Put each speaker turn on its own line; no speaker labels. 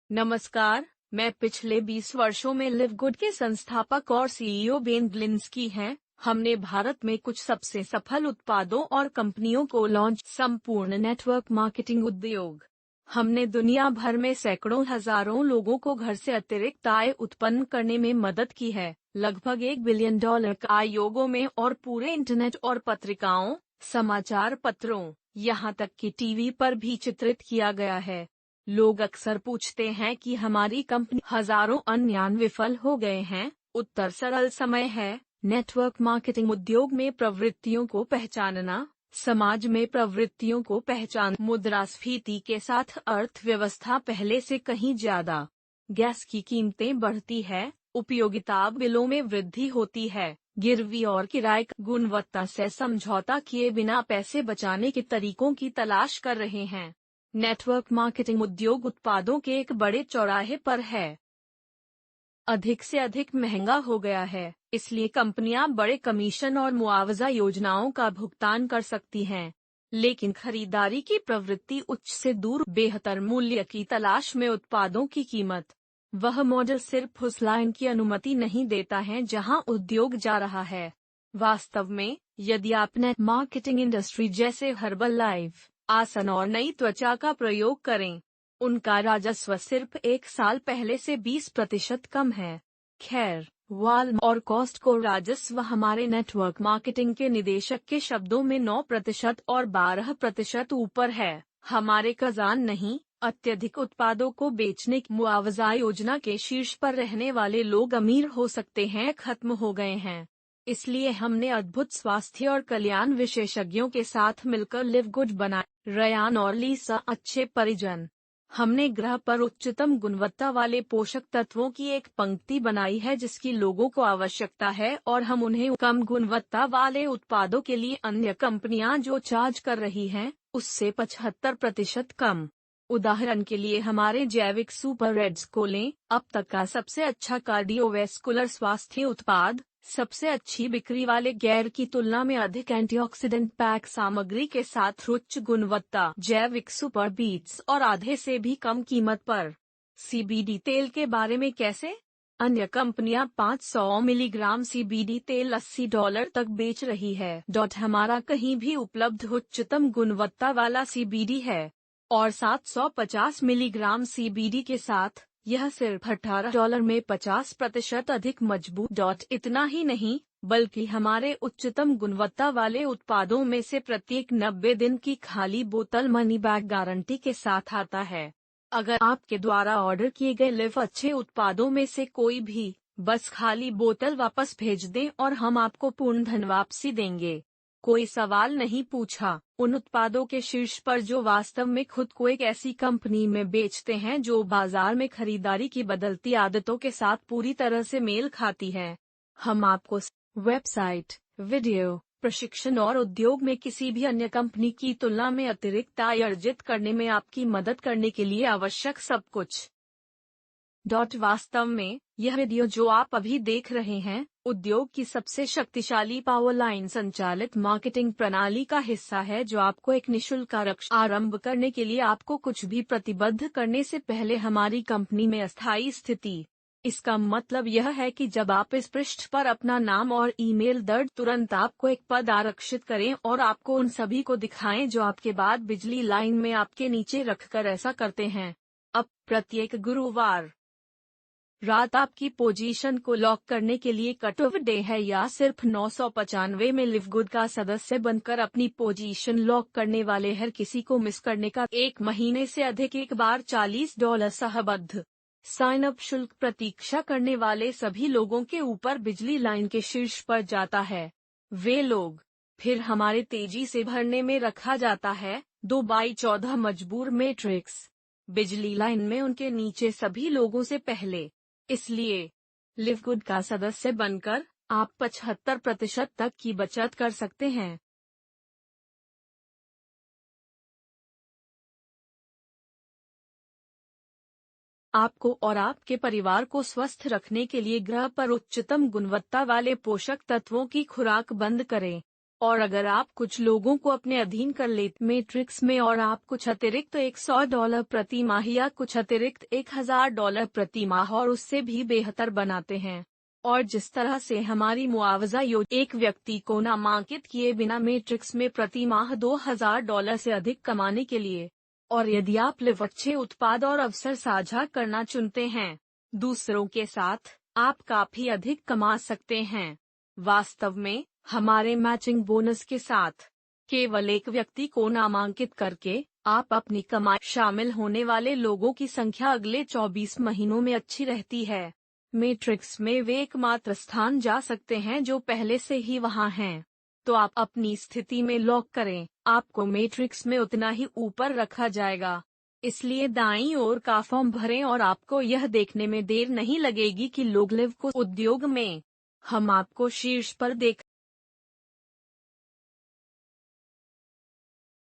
नमस्कार। मैं पिछले 20 वर्षों में लिवगुड के संस्थापक और सीईओ बेन ग्लिंस्की हैं। हमने भारत में कुछ सबसे सफल उत्पादों और कंपनियों को लॉन्च संपूर्ण नेटवर्क मार्केटिंग उद्योग। हमने दुनिया भर में सैकड़ों हजारों लोगों को घर से अतिरिक्त आय उत्पन्न करने में मदद की है, लगभग $1 बिलियन का आयोगों में और पूरे इंटरनेट और पत्रिकाओं, समाचार पत्रों, यहाँ तक कि टीवी पर भी चित्रित किया गया है। लोग अक्सर पूछते हैं कि हमारी कंपनी हजारों अन्य विफल हो गए हैं। उत्तर सरल समय है, नेटवर्क मार्केटिंग उद्योग में प्रवृत्तियों को पहचानना, समाज में प्रवृत्तियों को पहचान। मुद्रास्फीति के साथ अर्थव्यवस्था पहले से कहीं ज्यादा। गैस की कीमतें बढ़ती है, उपयोगिता बिलों में वृद्धि होती है, गिरवी और किराए की गुणवत्ता से समझौता किए बिना पैसे बचाने के तरीकों की तलाश कर रहे हैं। नेटवर्क मार्केटिंग उद्योग उत्पादों के एक बड़े चौराहे पर है। अधिक से अधिक महंगा हो गया है, इसलिए कंपनियां बड़े कमीशन और मुआवजा योजनाओं का भुगतान कर सकती हैं। लेकिन खरीदारी की प्रवृत्ति उच्च से दूर, बेहतर मूल्य की तलाश में उत्पादों की कीमत। वह मॉडल सिर्फ उस लाइन की अनुमति नहीं देता है जहां उद्योग जा रहा है। वास्तव में, यदि आप नेट मार्केटिंग इंडस्ट्री जैसे हर्बल लाइफ, आसन और नई त्वचा का प्रयोग करें, उनका राजस्व सिर्फ एक साल पहले से 20% कम है। खैर, वाल्म और कॉस्टको राजस्व हमारे नेटवर्क मार्केटिंग के निदेशक के शब्दों में 9% और 12% ऊपर है। हमारे खजान नहीं, अत्यधिक उत्पादों को बेचने की मुआवजा योजना के शीर्ष पर रहने वाले लोग अमीर हो सकते हैं, खत्म हो गए हैं। इसलिए हमने अद्भुत स्वास्थ्य और कल्याण विशेषज्ञों के साथ मिलकर लिवगुड बनाया। रयान और लीसा अच्छे परिजन। हमने ग्रह पर उच्चतम गुणवत्ता वाले पोषक तत्वों की एक पंक्ति बनाई है जिसकी लोगों को आवश्यकता है, और हम उन्हें कम गुणवत्ता वाले उत्पादों के लिए अन्य कंपनियां जो चार्ज कर रही हैं, उससे 75% कम। उदाहरण के लिए हमारे जैविक सुपर रेड्स को लें, अब तक का सबसे अच्छा कार्डियोवैस्कुलर स्वास्थ्य उत्पाद, सबसे अच्छी बिक्री वाले गैर की तुलना में अधिक एंटीऑक्सीडेंट पैक सामग्री के साथ उच्च गुणवत्ता जैविक सुपर बीट्स और आधे से भी कम कीमत पर। सीबीडी तेल के बारे में कैसे? अन्य कंपनियां 500 मिलीग्राम सीबीडी तेल $80 तक बेच रही है। हमारा कहीं भी उपलब्ध उच्चतम गुणवत्ता वाला सीबीडी है, और 750 मिलीग्राम सीबीडी के साथ यह सिर्फ $18 में 50% अधिक मजबूत। इतना ही नहीं, बल्कि हमारे उच्चतम गुणवत्ता वाले उत्पादों में से प्रत्येक 90 दिन की खाली बोतल मनी बैक गारंटी के साथ आता है। अगर आपके द्वारा ऑर्डर किए गए लिव अच्छे उत्पादों में से कोई भी, बस खाली बोतल वापस भेज दें और हम आपको पूर्ण धन वापसी देंगे। कोई सवाल नहीं पूछा। उन उत्पादों के शीर्ष पर जो वास्तव में खुद को एक ऐसी कंपनी में बेचते हैं जो बाजार में खरीदारी की बदलती आदतों के साथ पूरी तरह से मेल खाती है। हम आपको वेबसाइट, वीडियो, प्रशिक्षण और उद्योग में किसी भी अन्य कंपनी की तुलना में अतिरिक्त आय अर्जित करने में आपकी मदद करने के लिए आवश्यक सब कुछ। वास्तव में, यह वीडियो जो आप अभी देख रहे हैं, उद्योग की सबसे शक्तिशाली पावर लाइन संचालित मार्केटिंग प्रणाली का हिस्सा है जो आपको एक निःशुल्क आरक्षण आरंभ करने के लिए आपको कुछ भी प्रतिबद्ध करने से पहले हमारी कंपनी में अस्थायी स्थिति। इसका मतलब यह है कि जब आप इस पृष्ठ पर अपना नाम और ईमेल दर्ज, तुरंत आपको एक पद आरक्षित करें और आपको उन सभी को दिखाएं जो आपके बाद बिजली लाइन में आपके नीचे रखकर ऐसा करते हैं। अब प्रत्येक गुरुवार रात आपकी पोजीशन को लॉक करने के लिए कट ऑफ डे है, या सिर्फ 995 में लिवगुड का सदस्य बनकर अपनी पोजीशन लॉक करने वाले हर किसी को मिस करने का 1 महीने से अधिक एक बार $40 सहबद्ध साइन अप शुल्क प्रतीक्षा करने वाले सभी लोगों के ऊपर बिजली लाइन के शीर्ष पर जाता है। वे लोग फिर हमारे तेजी से भरने में रखा जाता है 2x14 मजबूर मैट्रिक्स बिजली लाइन में उनके नीचे सभी लोगों से पहले। इसलिए लिवगुड का सदस्य बनकर आप 75% तक की बचत कर सकते हैं। आपको और आपके परिवार को स्वस्थ रखने के लिए ग्रह पर उच्चतम गुणवत्ता वाले पोषक तत्वों की खुराक बंद करें। और अगर आप कुछ लोगों को अपने अधीन कर लेते मैट्रिक्स में और आप कुछ अतिरिक्त $100 प्रति माह या कुछ अतिरिक्त $1000 प्रति माह और उससे भी बेहतर बनाते हैं, और जिस तरह से हमारी मुआवजा योजना एक व्यक्ति को नामांकित किए बिना मैट्रिक्स में प्रति माह $2000 से अधिक कमाने के लिए, और यदि आप लिव अच्छे उत्पाद और अवसर साझा करना चुनते हैं दूसरों के साथ, आप काफी अधिक कमा सकते हैं। वास्तव में हमारे मैचिंग बोनस के साथ केवल एक व्यक्ति को नामांकित करके आप अपनी कमाई शामिल होने वाले लोगों की संख्या अगले 24 महीनों में अच्छी रहती है। मैट्रिक्स में वे एकमात्र स्थान जा सकते हैं जो पहले से ही वहां हैं। तो आप अपनी स्थिति में लॉक करें, आपको मैट्रिक्स में उतना ही ऊपर रखा जाएगा। इसलिए दाईं ओर का फॉर्म भरें और आपको यह देखने में देर नहीं लगेगी कि लोग लिव को उद्योग में हम आपको शीर्ष पर देख